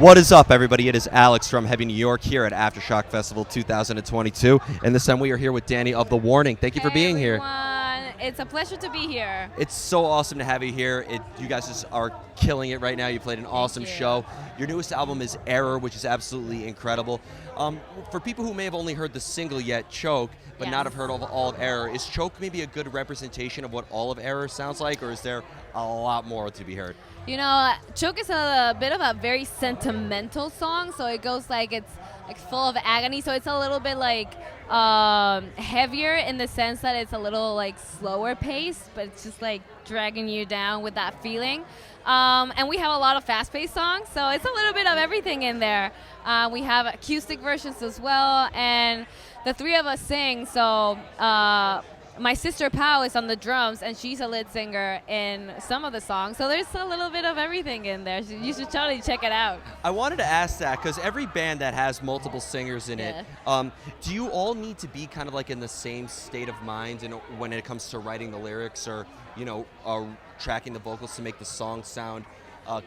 What is up, everybody? It is Alex from Heavy New York here at Aftershock Festival 2022. And this time we are here with Danny of The Warning. Thank you for being here. It's a pleasure to be here. It's so awesome to have you here. You guys just are killing it right now. You played an awesome show. Your newest album is Error, which is absolutely incredible. For people who may have only heard the single yet, Choke, but not have heard all of Error, is Choke maybe a good representation of what all of Error sounds like, or is there a lot more to be heard? You know, Choke is a bit of a very sentimental song, so it goes like it's like full of agony, so it's a little bit like heavier in the sense that it's a little like slower paced, but it's just like dragging you down with that feeling. And we have a lot of fast-paced songs, so it's a little bit of everything in there. We have acoustic versions as well, and the three of us sing, so my sister Pau is on the drums, and she's a lead singer in some of the songs. So there's a little bit of everything in there. So you should totally check it out. I wanted to ask that because every band that has multiple singers in it, do you all need to be kind of like in the same state of mind when it comes to writing the lyrics or, tracking the vocals to make the song sound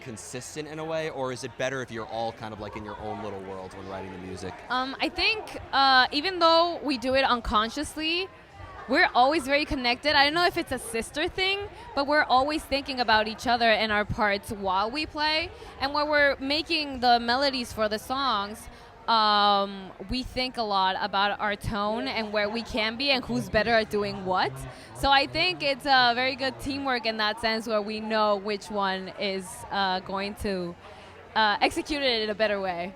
consistent in a way? Or is it better if you're all kind of like in your own little world when writing the music? I think even though we do it unconsciously, we're always very connected. I don't know if it's a sister thing, but we're always thinking about each other and our parts while we play. And when we're making the melodies for the songs, we think a lot about our tone and where we can be and who's better at doing what. So I think it's a very good teamwork in that sense, where we know which one is going to execute it in a better way.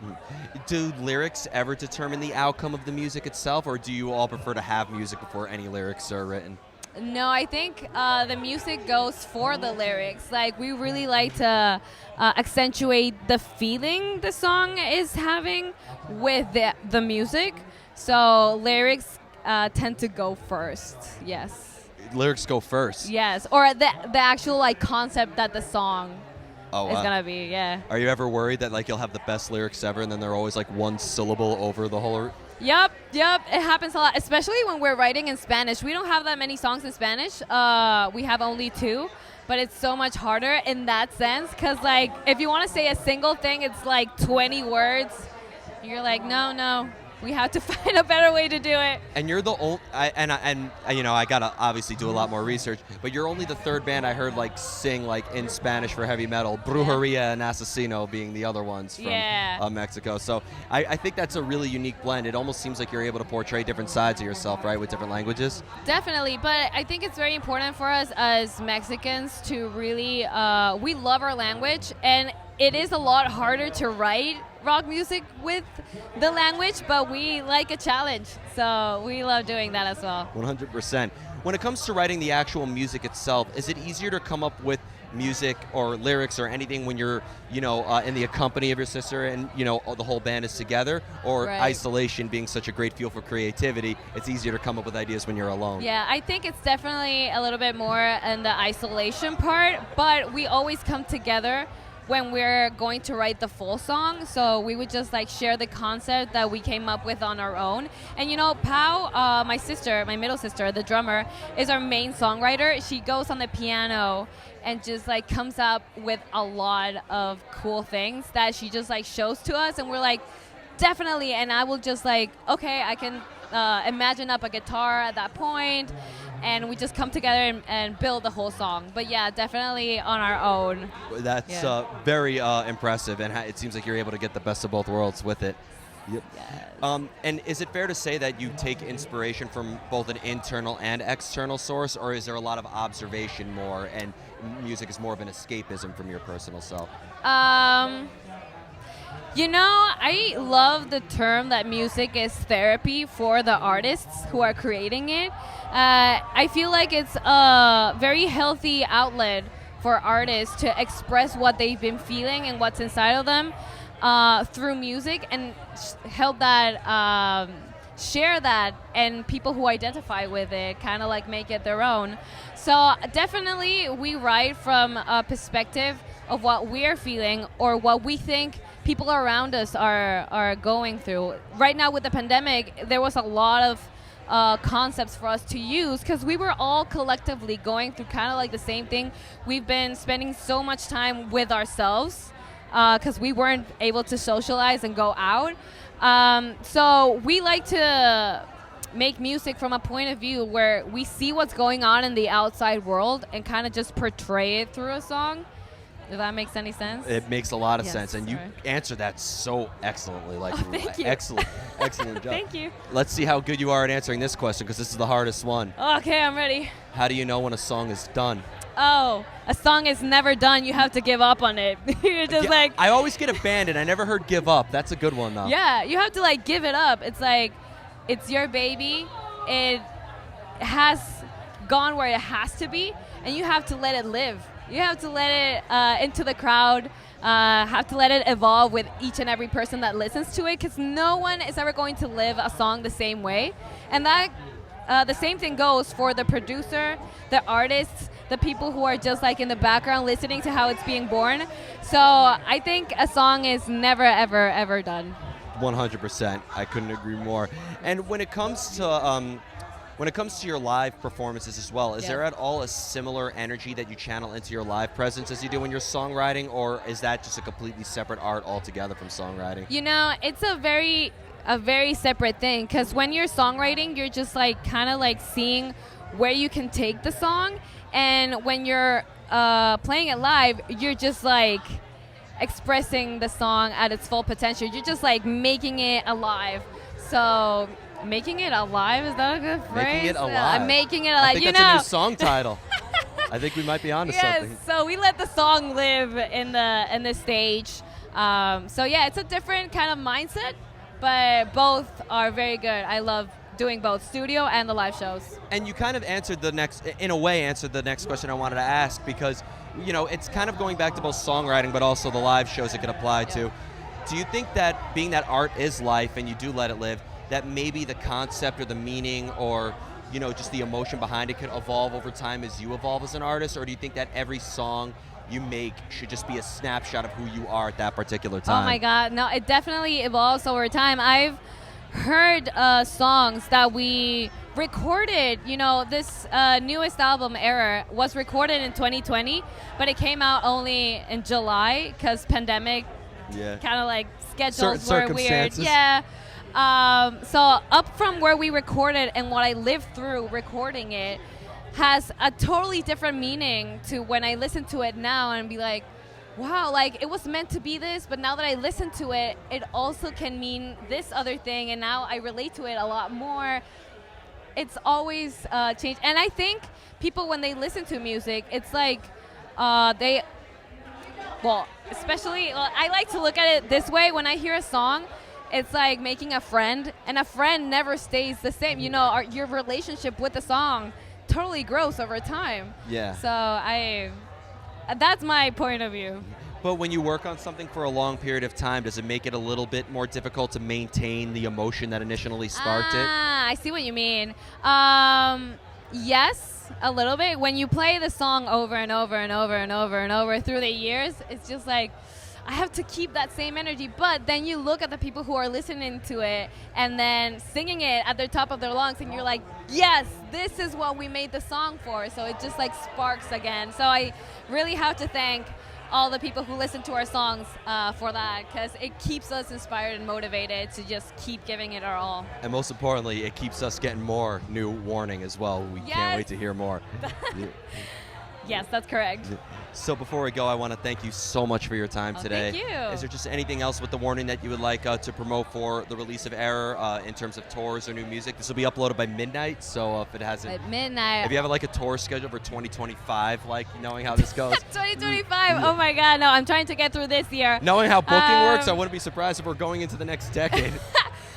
Do lyrics ever determine the outcome of the music itself, or do you all prefer to have music before any lyrics are written? No, I think the music goes for the lyrics. Like, we really like to accentuate the feeling the song is having with the music. So lyrics tend to go first, yes. Lyrics go first? Yes, or the actual like concept that the song is gonna be, yeah. Are you ever worried that like you'll have the best lyrics ever and then they're always like one syllable over the whole? Yep. It happens a lot, especially when we're writing in Spanish. We don't have that many songs in Spanish. We have only 2, but it's so much harder in that sense, because like if you want to say a single thing, it's like 20 words. You're like, no. We have to find a better way to do it. And you're the only, I gotta obviously do a lot more research, but you're only the third band I heard like sing like in Spanish for heavy metal. Brujeria and Asesino being the other ones from Mexico. So I think that's a really unique blend. It almost seems like you're able to portray different sides of yourself, right, with different languages. Definitely, but I think it's very important for us as Mexicans to really, we love our language, and it is a lot harder to write rock music with the language, but we like a challenge, so we love doing that as well. 100%. When it comes to writing the actual music itself, is it easier to come up with music or lyrics or anything when you're, in the company of your sister and, the whole band is together, or isolation being such a great feel for creativity, it's easier to come up with ideas when you're alone? Yeah, I think it's definitely a little bit more in the isolation part, but we always come together when we're going to write the full song. So we would just like share the concept that we came up with on our own. And Pau, my middle sister, the drummer, is our main songwriter. She goes on the piano and just like comes up with a lot of cool things that she just like shows to us, and we're like, definitely. And I will just like, okay, I can imagine up a guitar at that point, and we just come together and build the whole song. But yeah, definitely on our own. That's very impressive, and it seems like you're able to get the best of both worlds with it. Yep. Yes. And is it fair to say that you take inspiration from both an internal and external source, or is there a lot of observation more, and music is more of an escapism from your personal self? I love the term that music is therapy for the artists who are creating it. I feel like it's a very healthy outlet for artists to express what they've been feeling and what's inside of them through music, and help that, share that, and people who identify with it kind of like make it their own. So definitely we write from a perspective of what we're feeling or what we think people around us are going through. Right now with the pandemic, there was a lot of concepts for us to use, because we were all collectively going through kind of like the same thing. We've been spending so much time with ourselves because we weren't able to socialize and go out. So we like to make music from a point of view where we see what's going on in the outside world and kind of just portray it through a song. If that makes any sense? It makes a lot of Yes, sense, and you sorry. answered that so excellently. Like, thank you. Excellent job. Thank you. Let's see how good you are at answering this question, because this is the hardest one. Okay, I'm ready. How do you know when a song is done? Oh, a song is never done. You have to give up on it. You're just like, I always get abandoned. I never heard give up. That's a good one, though. yeah, you have to like give it up. It's like, it's your baby. It has gone where it has to be, and you have to let it live. You have to let it into the crowd, have to let it evolve with each and every person that listens to it, because no one is ever going to live a song the same way. And that the same thing goes for the producer, the artists, the people who are just like in the background listening to how it's being born. So I think a song is never, ever, ever done. 100%. I couldn't agree more. And when it comes to your live performances as well, is Yeah. there at all a similar energy that you channel into your live presence as you do in your songwriting, or is that just a completely separate art altogether from songwriting? You know, it's a very separate thing, because when you're songwriting, you're just like kind of like seeing where you can take the song, and when you're playing it live, you're just like expressing the song at its full potential. You're just like making it alive. So making it alive, is that a good phrase? Making it alive. Making it alive. I think you that's know. a new song title. I think we might be onto Yes, something. so we let the song live in the stage. So yeah, it's a different kind of mindset, but both are very good. I love doing both studio and the live shows. And you kind of answered the next question I wanted to ask, because, you know, it's kind of going back to both songwriting but also the live shows it could apply to. Do you think that being that art is life and you do let it live, that maybe the concept or the meaning or, you know, just the emotion behind it could evolve over time as you evolve as an artist? Or do you think that every song you make should just be a snapshot of who you are at that particular time? Oh my God, no, it definitely evolves over time. I've heard songs that we recorded, you know, this newest album, Error, was recorded in 2020, but it came out only in July because pandemic Yeah. kind of like Certain schedules were weird. circumstances. Yeah. So up from where we recorded and what I lived through recording it has a totally different meaning to when I listen to it now and be like, wow, like it was meant to be this, but now that I listen to it, it also can mean this other thing, and now I relate to it a lot more. It's always changed. And I think people, when they listen to music, it's like especially, I like to look at it this way. When I hear a song, it's like making a friend, and a friend never stays the same. You know, your relationship with the song totally grows over time. Yeah. So that's my point of view. But when you work on something for a long period of time, does it make it a little bit more difficult to maintain the emotion that initially sparked it? I see what you mean. Yes, a little bit. When you play the song over and over and over and over and over through the years, it's just like, I have to keep that same energy. But then you look at the people who are listening to it and then singing it at the top of their lungs, and you're like, yes, this is what we made the song for. So it just like sparks again. So I really have to thank all the people who listen to our songs for that, because it keeps us inspired and motivated to just keep giving it our all. And most importantly, it keeps us getting more new Warning as well. We Yes. can't wait to hear more. Yes, that's correct. So before we go, I want to thank you so much for your time today. Thank you. Is there just anything else with the Warning that you would like to promote for the release of Error in terms of tours or new music? This will be uploaded by midnight, so if it hasn't... At midnight. If you have like a tour schedule for 2025, like knowing how this goes, 2025. Oh my God, no, I'm trying to get through this year. knowing how booking works, I wouldn't be surprised if we're going into the next decade.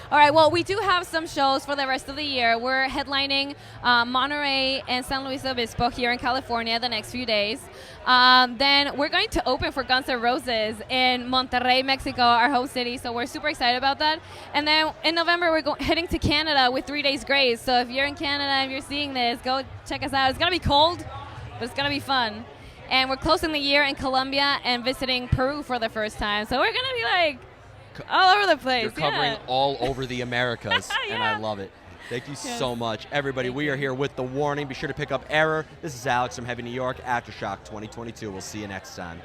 All right, well, we do have some shows for the rest of the year. We're headlining Monterey and San Luis Obispo here in California the next few days. Then we're going to open for Guns N' Roses in Monterrey, Mexico, our home city, so we're super excited about that. And then in November, we're heading to Canada with 3 Days Grace. So if you're in Canada and you're seeing this, go check us out. It's going to be cold, but it's going to be fun. And we're closing the year in Colombia and visiting Peru for the first time. So we're going to be like all over the place. You're covering yeah. all over the Americas, and I Yeah. love it. Thank you Yes. so much. Everybody, Thank we you. are here with The Warning. Be sure to pick up Error. This is Alex from Heavy New York, Aftershock 2022. We'll see you next time.